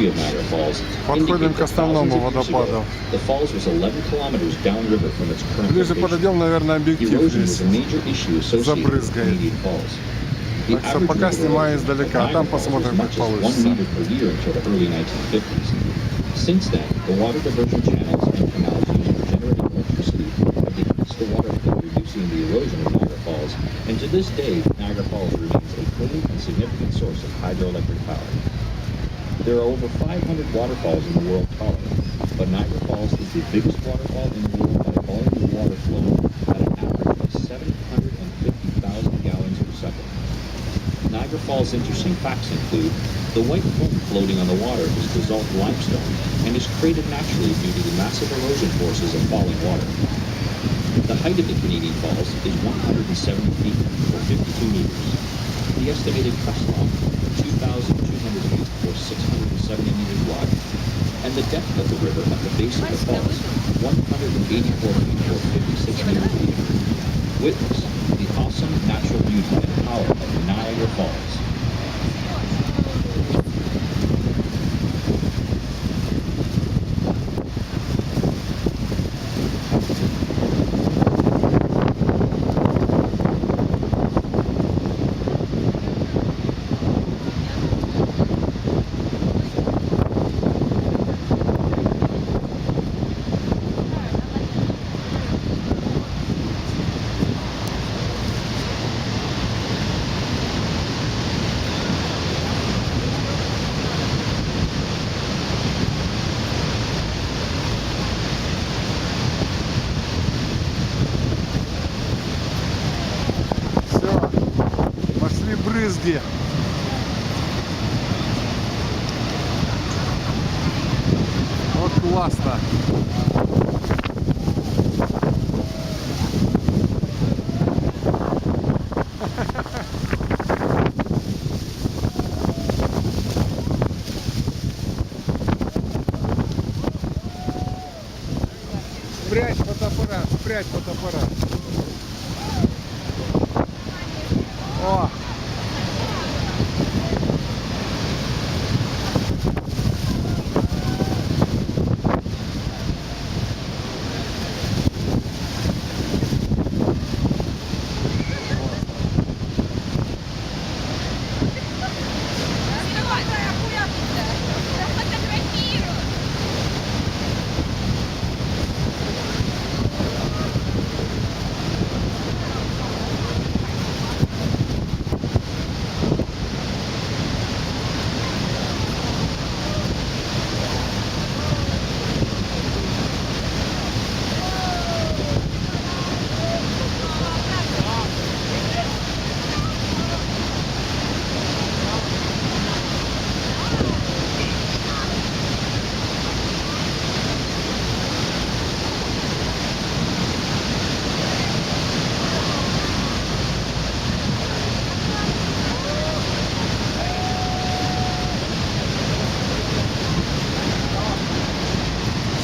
history of Niagara Falls Подходим indicate к that основному thousands of years ago, водопаду. the falls was 11 kilometers downriver from its current Ближе location. подойдем, наверное, объектив Erosion весь was a major issue associated with забрызгает. Canadian Falls. The Так что average пока river снимаю erosion of издалека, а Niagara там Falls was посмотрим, как much as 1 получится. meter per year until the early 1950s. Since then, the water diversion channels and canals used for generating electricity have decreased the water flow, reducing the erosion of Niagara Falls, and to this day, Niagara Falls remains a clean and significant source of hydroelectric power. There are over 500 waterfalls in the world tolerant, but Niagara Falls is the biggest waterfall in the world by volume of water flow at an average of 750,000 gallons per second. Niagara Falls' interesting facts include the white foam floating on the water is dissolved limestone and is created naturally due to the massive erosion forces of falling water. The height of the Canadian Falls is 170 feet or 52 meters. The estimated crest line, 2,200 feet or 670 meters wide. And the depth of the river at the base of the falls, 184 feet or 56 meters deep. Witness the awesome natural beauty and power of Niagara Falls. Все, пошли брызги. Вот классно. Спрячь фотоаппарат, спрячь фотоаппарат. О!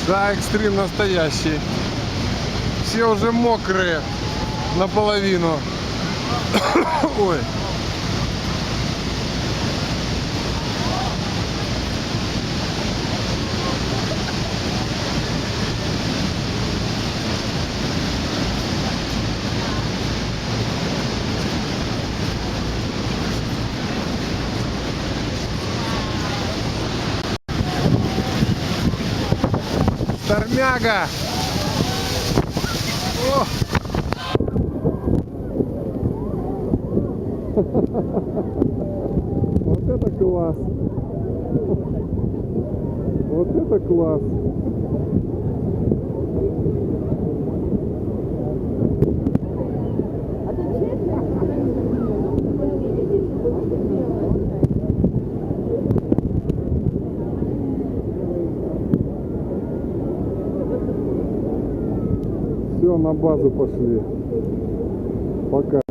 Да, экстрим настоящий. Все уже мокрые наполовину. Ой. Тормяга! О! Вот это класс! Вот это класс! Все, на базу пошли. Пока.